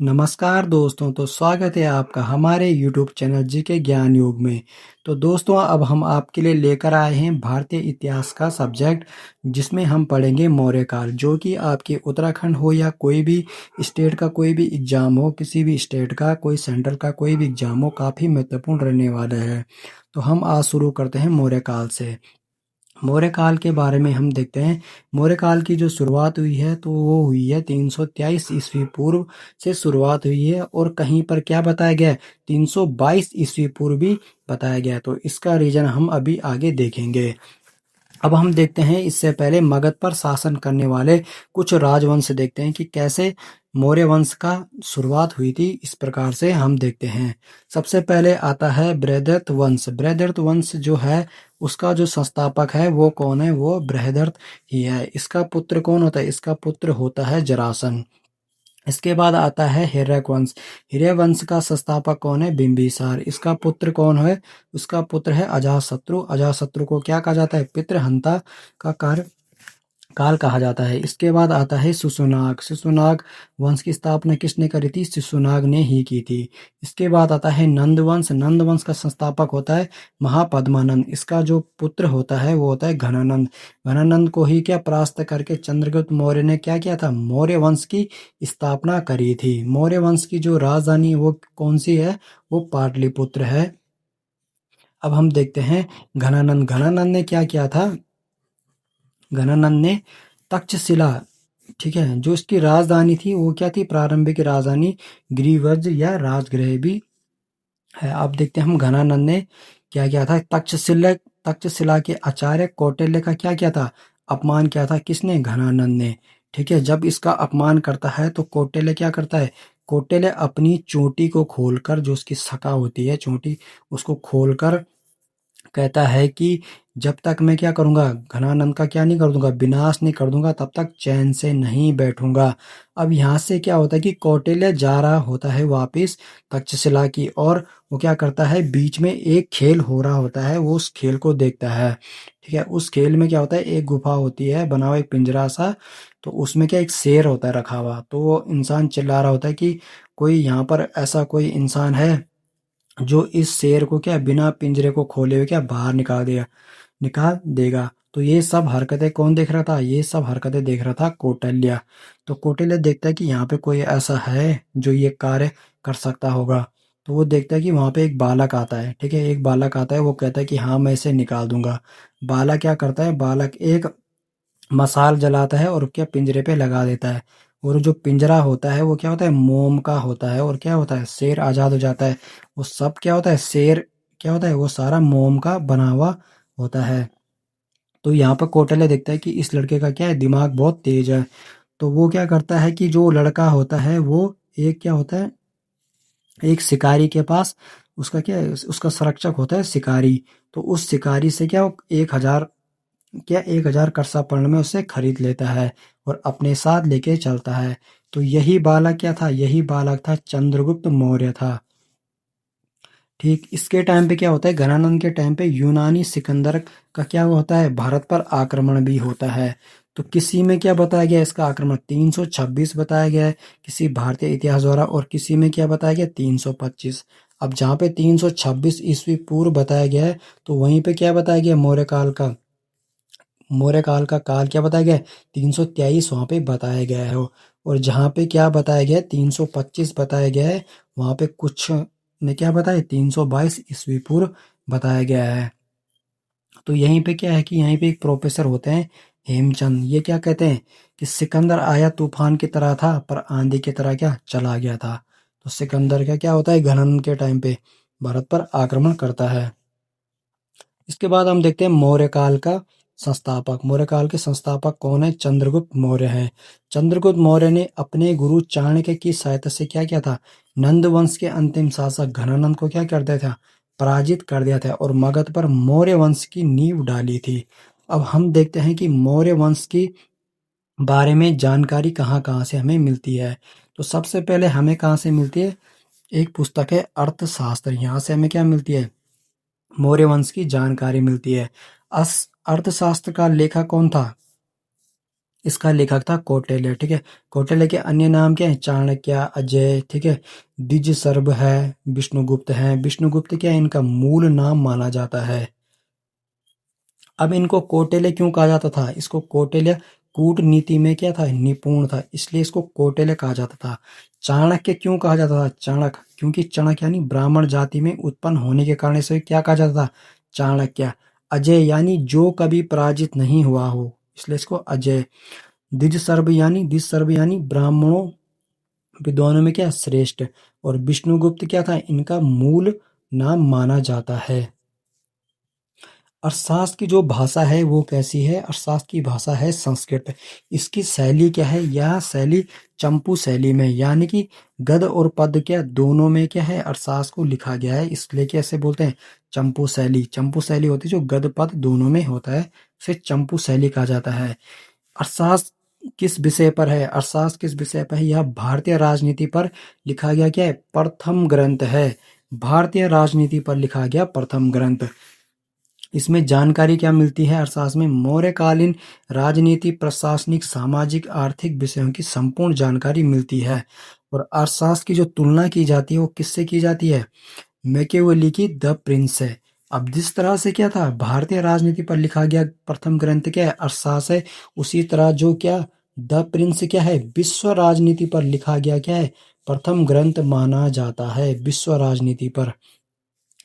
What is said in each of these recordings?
नमस्कार दोस्तों, तो स्वागत है आपका हमारे यूट्यूब चैनल जीके ज्ञान योग में। तो दोस्तों, अब हम आपके लिए लेकर आए हैं भारतीय इतिहास का सब्जेक्ट, जिसमें हम पढ़ेंगे मौर्य काल, जो कि आपके उत्तराखंड हो या कोई भी स्टेट का कोई भी एग्जाम हो, किसी भी स्टेट का कोई सेंट्रल का कोई भी एग्जाम हो, काफ़ी महत्वपूर्ण रहने वाला है। तो हम आज शुरू करते हैं मौर्य काल से। मौर्य काल के बारे में हम देखते हैं। मौर्य काल की जो शुरुआत हुई है तो वो हुई है 323 ईस्वी पूर्व से शुरुआत हुई है, और कहीं पर क्या बताया गया है, 322 ईस्वी पूर्व भी बताया गया है। तो इसका रीजन हम अभी आगे देखेंगे। अब हम देखते हैं, इससे पहले मगध पर शासन करने वाले कुछ राजवंश देखते हैं कि कैसे मौर्य वंश का शुरुआत हुई थी। इस प्रकार से हम देखते हैं। सबसे पहले आता है बृहद्रथ वंश। बृहद्रथ वंश जो है, उसका जो संस्थापक है वो कौन है, वो बृहद्रथ ही है। इसका पुत्र कौन होता है, इसका पुत्र होता है जरासन। इसके बाद आता है हिरण्यक वंश। हिरण्य वंश का संस्थापक कौन है, बिंबिसार। इसका पुत्र कौन है, उसका पुत्र है अजातशत्रु। अजातशत्रु को क्या कहा जाता है, पितृहंता का कार्य काल कहा जाता है। इसके बाद आता है सुसुनाग। सुसुनाग वंश की स्थापना किसने करी थी, सुसुनाग ने ही की थी। इसके बाद आता है नंद वंश। नंद वंश का संस्थापक होता है महापद्मानंद। इसका जो पुत्र होता है वो होता है घनानंद। घनानंद को ही क्या परास्त करके चंद्रगुप्त मौर्य ने क्या किया था, मौर्य वंश की स्थापना करी थी। मौर्य वंश की जो राजधानी वो कौन सी है, वो पाटलिपुत्र है। अब हम देखते हैं घनानंद। घनानंद ने क्या किया था, घनानंद ने तक्षशिला, ठीक है, जो इसकी राजधानी थी वो क्या थी, प्रारंभिक राजधानी गिरिव्रज या राजगृह भी है। अब देखते हैं हम घनानंद ने क्या किया था। तक्षशिला के आचार्य कौटिल्य का क्या किया था, अपमान किया था। किसने, घनानंद ने। ठीक है, जब इसका अपमान करता है तो कौटिल्य क्या करता है, कौटिल्य अपनी चोटी को खोलकर, जो उसकी सका होती है चोटी, उसको खोलकर कहता है कि जब तक मैं क्या करूंगा, घनानंद का क्या नहीं कर दूंगा, विनाश नहीं कर दूंगा, तब तक चैन से नहीं बैठूंगा। अब यहाँ से क्या होता है कि कौटिल्य जा रहा होता है वापिस तक्षशिला की, और वो क्या करता है, बीच में एक खेल हो रहा होता है, वो उस खेल को देखता है। ठीक है, उस खेल में क्या होता है, एक गुफा होती है, बना हुआ एक पिंजरा सा, तो उसमें क्या एक शेर होता है रखा हुआ। तो वो इंसान चिल्ला रहा होता है कि कोई यहाँ पर ऐसा कोई इंसान है जो इस शेर को क्या बिना पिंजरे को खोले हुए क्या बाहर निकाल देगा। तो ये सब हरकतें कौन देख रहा था, ये सब हरकतें देख रहा था कौटिल्य। तो कौटिल्य देखता है कि यहाँ पे कोई ऐसा है जो ये कार्य कर सकता होगा। तो वो देखता है कि वहां पे एक बालक आता है। ठीक है, एक बालक आता है, वो कहता है कि हाँ मैं इसे निकाल दूंगा। बालक क्या करता है, बालक एक मसाल जलाता है और क्या पिंजरे पे लगा देता है। और जो पिंजरा होता है वो क्या होता है, मोम का होता है, और क्या होता है, शेर आजाद हो जाता है। वो सब क्या होता है, शेर क्या होता है, वो सारा मोम का बना हुआ होता है। तो यहाँ पर कौटिल्य देखता है कि इस लड़के का क्या है, दिमाग बहुत तेज है। तो वो क्या करता है कि जो लड़का होता है वो एक क्या होता है, एक शिकारी के पास, उसका क्या है, उसका संरक्षक होता है शिकारी। तो उस शिकारी से क्या, वो 1,000 क्या 1,000 करसा पर्ण में उसे खरीद लेता है और अपने साथ लेके चलता है। तो यही बालक क्या था, यही बालक था चंद्रगुप्त मौर्य था। ठीक, इसके टाइम पे क्या होता है, घनानंद के टाइम पे यूनानी सिकंदर का क्या होता है, भारत पर आक्रमण भी होता है। तो किसी में क्या बताया गया, इसका आक्रमण 326 बताया गया है किसी भारतीय इतिहास द्वारा, और किसी में क्या बताया गया, 325। अब जहाँ पे 326 ईस्वी पूर्व बताया गया है, तो वहीं पे क्या बताया गया, मौर्य काल का काल क्या बताया गया है, 323 वहां पे बताया गया है। और जहाँ पे क्या बताया गया है, 325 बताया गया है, वहां पे कुछ ने क्या बताया, 322 ईस्वी पूर्व बताया गया है। तो यहीं पे क्या है कि यहीं पे एक प्रोफेसर होते हैं हेमचंद। ये क्या कहते हैं कि सिकंदर आया तूफान की तरह था, पर आंधी की तरह क्या चला गया था। तो सिकंदर का क्या होता है, घनन के टाइम पे भारत पर आक्रमण करता है। इसके बाद हम देखते हैं मौर्य काल का संस्थापक। मौर्य काल के संस्थापक कौन है, चंद्रगुप्त मौर्य हैं। चंद्रगुप्त मौर्य ने अपने गुरु चाणक्य की सहायता से क्या किया था, नंद वंश के अंतिम शासक घनानंद को क्या कर दिया था, पराजित कर दिया था, और मगध पर मौर्य वंश की नींव डाली थी। अब हम देखते हैं कि मौर्य वंश की बारे में जानकारी कहाँ कहाँ से हमें मिलती है। तो सबसे पहले हमें कहाँ से मिलती है, एक पुस्तक है अर्थशास्त्र। यहाँ से हमें क्या मिलती है, मौर्य वंश की जानकारी मिलती है। अर्थशास्त्र का लेखक कौन था, इसका लेखक था कौटिल्य। ठीक है, कौटिल्य के अन्य नाम क्या है? चाणक्य, अजय, ठीक है, द्विज सर्व है, विष्णुगुप्त है। विष्णुगुप्त क्या है? इनका मूल नाम माना जाता है। अब इनको कौटिल्य क्यों कहा जाता था? इसको कौटिल्य कूटनीति में क्या था? निपुण था, इसलिए इसको कौटिल्य कहा जाता था। चाणक्य क्यों कहा जाता था? चाणक्य, क्योंकि चाणक्य यानी ब्राह्मण जाति में उत्पन्न होने के कारण इसे क्या कहा जाता था? चाणक्य। अजय यानी जो कभी पराजित नहीं हुआ हो, इसलिए इसको अजय। द्विज सर्व यानी ब्राह्मणों विद्वानों में क्या? श्रेष्ठ। और विष्णुगुप्त क्या था? इनका मूल नाम माना जाता है। अर्थशास्त्र की जो भाषा है वो कैसी है? अर्थशास्त्र की भाषा है संस्कृत। इसकी शैली क्या है? यह शैली चंपू शैली में, यानी कि गद्य और पद्य क्या दोनों में क्या है? अर्थशास्त्र को लिखा गया है, इसलिए कैसे बोलते हैं? चंपू शैली। चंपू शैली होती है जो गद्य पद्य दोनों में होता है, उसे चंपू शैली कहा जाता है। अर्थशास्त्र किस विषय पर है? अर्थशास्त्र किस विषय पर है? यह भारतीय राजनीति पर लिखा गया क्या है? प्रथम ग्रंथ है। भारतीय राजनीति पर लिखा गया प्रथम ग्रंथ। इसमें जानकारी क्या मिलती है? अर्थशास्त्र में मौर्यकालीन राजनीति, प्रशासनिक, सामाजिक, आर्थिक विषयों की संपूर्ण जानकारी मिलती है। और अर्थशास्त्र की जो तुलना की जाती है वो किससे की जाती है? मैकियावेली की द प्रिंस से। अब जिस तरह से क्या था, भारतीय राजनीति पर लिखा गया प्रथम ग्रंथ क्या है? अर्थशास्त्र है, उसी तरह जो क्या द प्रिंस क्या है? विश्व राजनीति पर लिखा गया क्या है? प्रथम ग्रंथ माना जाता है, विश्व राजनीति पर।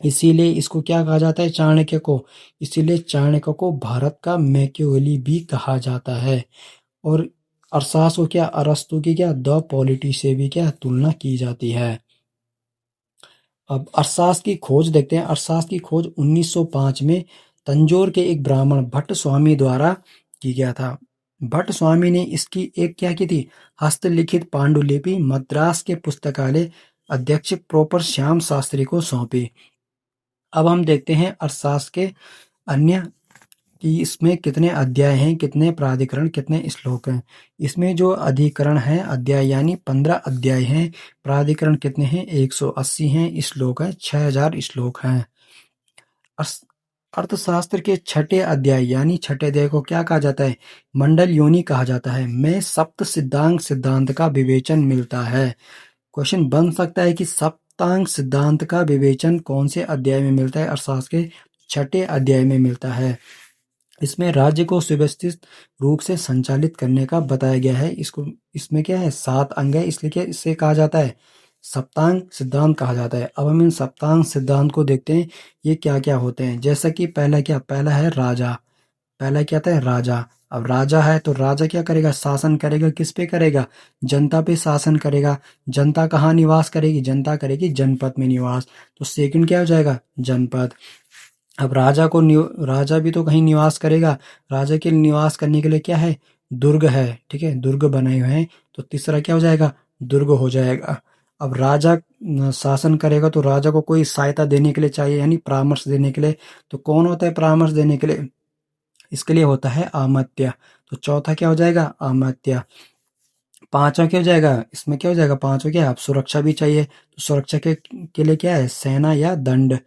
इसीलिए इसको क्या कहा जाता है? चाणक्य को। इसीलिए चाणक्य को भारत का मैकियावेली भी कहा जाता है। और अरसास को क्या? अरस्तु की क्या द पॉलिटी से भी क्या तुलना की जाती है। अब अरसास की खोज देखते हैं। अरसास की खोज 1905 में तंजौर के एक ब्राह्मण भट्ट स्वामी द्वारा की गया था। भट्ट स्वामी ने इसकी एक क्या की थी? हस्तलिखित पांडुलिपि मद्रास के पुस्तकालय अध्यक्ष प्रोपर श्याम शास्त्री को सौंपी। अब हम देखते हैं अर्थशास्त्र के अन्य कि इसमें कितने अध्याय हैं, कितने प्राधिकरण, कितने श्लोक हैं। इसमें जो अधिकरण है, अध्याय यानी 15 अध्याय हैं। प्राधिकरण कितने हैं? 180 हैं। श्लोक है 6000 श्लोक हैं। अर्थशास्त्र के छठे अध्याय यानी छठे अध्याय को क्या कहा जाता है? मंडल योनि कहा जाता है। में सप्त सिद्धांत सिद्धांत का विवेचन मिलता है। क्वेश्चन बन सकता है कि सप्तांग सिद्धांत का विवेचन कौन से अध्याय में मिलता है? अर्थशास्त्र के छठे अध्याय में मिलता है। इसमें राज्य को सुव्यवस्थित रूप से संचालित करने का बताया गया है। इसमें क्या है? 7 अंग है, इसलिए क्या इसे कहा जाता है? सप्तांग सिद्धांत कहा जाता है। अब हम इन सप्तांग सिद्धांत को देखते हैं, ये क्या क्या होते हैं। जैसा कि पहला है राजा। पहला क्या था? राजा। अब राजा है तो राजा क्या करेगा? शासन करेगा। किस पे करेगा? जनता पे शासन करेगा। जनता कहाँ निवास करेगी? जनता करेगी जनपद में निवास। तो सेकंड क्या हो जाएगा? जनपद। अब राजा भी तो कहीं निवास करेगा। राजा के निवास करने के लिए क्या है? दुर्ग है। ठीक है, दुर्ग बनाए हुए हैं, तो तीसरा क्या हो जाएगा? दुर्ग हो जाएगा। अब राजा शासन करेगा तो राजा को कोई सहायता देने के लिए चाहिए, यानी परामर्श देने के लिए। तो कौन होता है परामर्श देने के लिए? इसके लिए होता है अमात्य। तो चौथा क्या हो जाएगा? अमात्य। पांचवा क्या हो जाएगा? इसमें क्या हो जाएगा? पांचवा क्या है? अब सुरक्षा भी चाहिए, तो सुरक्षा के लिए क्या है? सेना या दंड।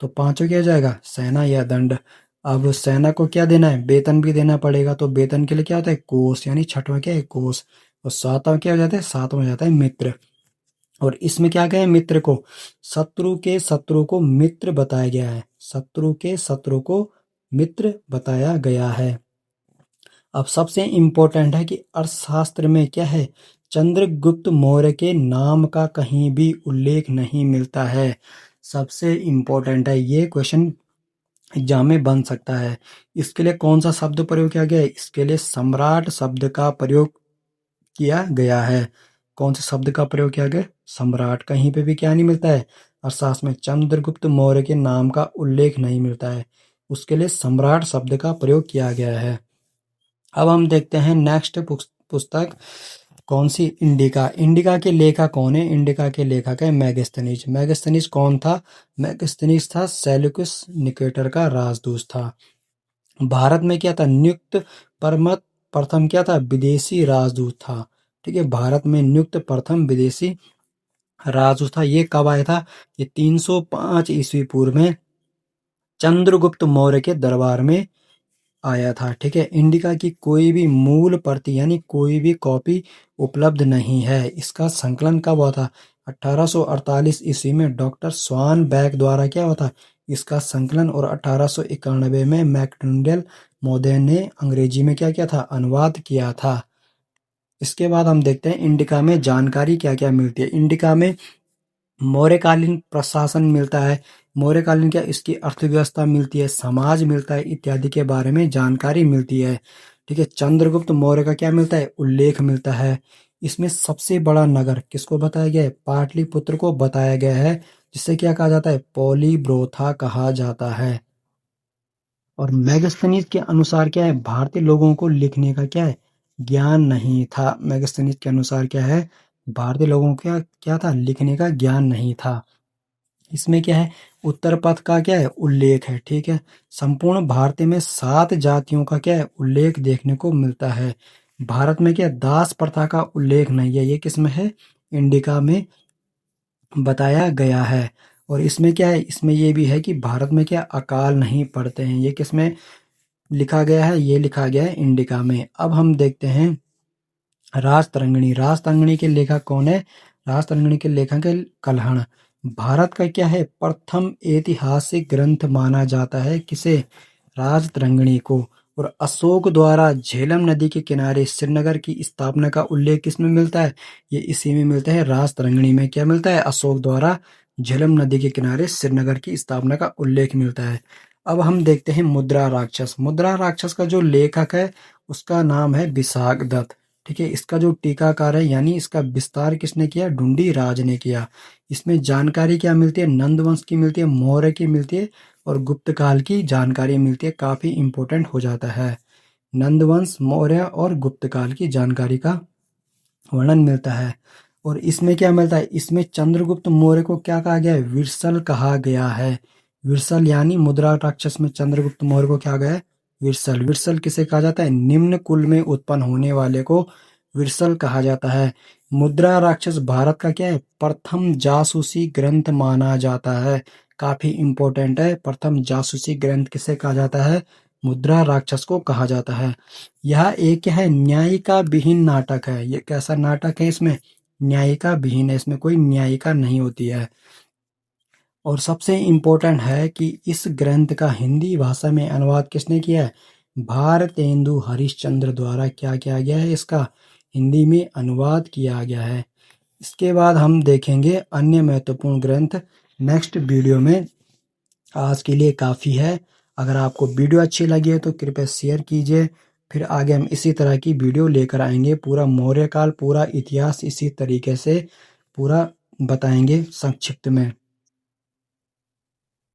तो पांचवा क्या हो जाएगा? सेना या दंड। अब सेना को क्या देना है? वेतन भी देना पड़ेगा, तो वेतन के लिए क्या होता है? कोष, यानी छठवां क्या है? कोष। और सातवां क्या हो जाता है? सातवां हो जाता है मित्र। और इसमें क्या कहें? मित्र को, शत्रु के शत्रु को मित्र बताया गया है। शत्रु के शत्रु को मित्र बताया गया है। अब सबसे इंपॉर्टेंट है कि अर्थशास्त्र में क्या है? चंद्रगुप्त मौर्य के नाम का कहीं भी उल्लेख नहीं मिलता है। सबसे इंपॉर्टेंट है, ये क्वेश्चन एग्जाम में बन सकता है। इसके लिए कौन सा शब्द प्रयोग किया गया है? इसके लिए सम्राट शब्द का प्रयोग किया गया है। कौन से शब्द का प्रयोग किया गया? सम्राट। कहीं पे भी क्या नहीं मिलता है? अर्थशास्त्र में चंद्रगुप्त मौर्य के नाम का उल्लेख नहीं मिलता है, उसके लिए सम्राट शब्द का प्रयोग किया गया है। अब हम देखते हैं नेक्स्ट पुस्तक कौन सी? इंडिका। इंडिका के लेखक कौन है? इंडिका के लेखक है मैगस्थनीज। मैगस्थनीज कौन था? मैगस्थनीज था सेल्यूकस निकेटर का राजदूत था। भारत में क्या था? नियुक्त परमत प्रथम क्या था? विदेशी राजदूत था। ठीक है, भारत में नियुक्त प्रथम विदेशी राजदूत था। ये कब आया था? ये 305 ईस्वी पूर्व में चंद्रगुप्त मौर्य के दरबार में आया था। ठीक है, इंडिका की कोई भी मूल प्रति यानी कोई भी कॉपी उपलब्ध नहीं है। इसका संकलन कब हुआ था? 1848 ईस्वी में डॉक्टर स्वान बैक द्वारा क्या हुआ था? इसका संकलन, और 1891 में मैकडोनाल्ड मोदे ने अंग्रेजी में क्या किया था? अनुवाद किया था। इसके बाद हम देखते हैं इंडिका में जानकारी क्या क्या मिलती है। इंडिका में मौर्यकालीन प्रशासन मिलता है। मौर्यकालीन क्या? इसकी अर्थव्यवस्था मिलती है, समाज मिलता है, इत्यादि के बारे में जानकारी मिलती है। ठीक है, चंद्रगुप्त मौर्य का क्या मिलता है? उल्लेख मिलता है। इसमें सबसे बड़ा नगर किसको बताया गया है? पाटलिपुत्र को बताया गया है, जिसे क्या कहा जाता है? पॉलीब्रोथा कहा जाता है। और मेगास्थनीज के अनुसार क्या है? भारतीय लोगों को लिखने का क्या है? ज्ञान नहीं था। मेगास्थनीज के अनुसार क्या है? भारतीय लोगों को क्या क्या था? लिखने का ज्ञान नहीं था। इसमें क्या है? उत्तर पथ का क्या है? उल्लेख है। ठीक है, संपूर्ण भारत में 7 जातियों का क्या है? उल्लेख देखने को मिलता है। भारत में क्या? दास प्रथा का उल्लेख नहीं है। ये किसमें है? इंडिका में बताया गया है। और इसमें क्या है? इसमें ये भी है कि भारत में क्या? अकाल नहीं पड़ते हैं। ये किसमें लिखा गया है? ये लिखा गया है इंडिका में। अब हम देखते हैं राजतरंगिणी। राजतरंगिणी के लेखक कौन है? राजतरंगिणी के लेखक है कल्हण। भारत का क्या है? प्रथम ऐतिहासिक ग्रंथ माना जाता है किसे? राजतरंगिणी को। और अशोक द्वारा झेलम नदी के किनारे श्रीनगर की स्थापना का उल्लेख किसमें मिलता है? ये इसी में मिलता है, राजतरंगिणी में। क्या मिलता है? अशोक द्वारा झेलम नदी के किनारे श्रीनगर की स्थापना का उल्लेख मिलता है। अब हम देखते हैं मुद्रा राक्षस। मुद्रा राक्षस का जो लेखक है उसका नाम है विशाख दत्त। ठीक है, इसका जो टीकाकार है यानी इसका विस्तार किसने किया? ढूंढी राज ने किया। इसमें जानकारी क्या मिलती है? नंद वंश की मिलती है, मौर्य की मिलती है, और गुप्त काल की जानकारी मिलती है। काफी इंपॉर्टेंट हो जाता है। नंद वंश, मौर्य और गुप्त काल की जानकारी का वर्णन मिलता है। और इसमें क्या मिलता है? इसमें चंद्रगुप्त मौर्य को क्या कहा गया है? विरसल कहा गया है। विरसल यानी मुद्रा राक्षस में चंद्रगुप्त मौर्य को क्या गया है? विरसल। विरसल किसे कहा जाता है? निम्न कुल में उत्पन्न होने वाले को विरसल कहा जाता है। मुद्रा राक्षस भारत का क्या है? प्रथम जासूसी ग्रंथ माना जाता है। काफी इंपॉर्टेंट है। प्रथम जासूसी ग्रंथ किसे कहा जाता है? मुद्रा राक्षस को कहा जाता है। यह एक क्या है? न्यायिका विहीन नाटक है। ये कैसा नाटक है? इसमें न्यायिका विहीन है, इसमें कोई न्यायिका नहीं होती है। और सबसे इम्पोर्टेंट है कि इस ग्रंथ का हिंदी भाषा में अनुवाद किसने किया है? भारतेंदु हरिश्चंद्र द्वारा क्या किया गया है? इसका हिंदी में अनुवाद किया गया है। इसके बाद हम देखेंगे अन्य महत्वपूर्ण ग्रंथ नेक्स्ट वीडियो में। आज के लिए काफ़ी है। अगर आपको वीडियो अच्छी लगी है तो कृपया शेयर कीजिए। फिर आगे हम इसी तरह की वीडियो लेकर आएंगे। पूरा मौर्य काल, पूरा इतिहास इसी तरीके से पूरा बताएंगे संक्षिप्त में।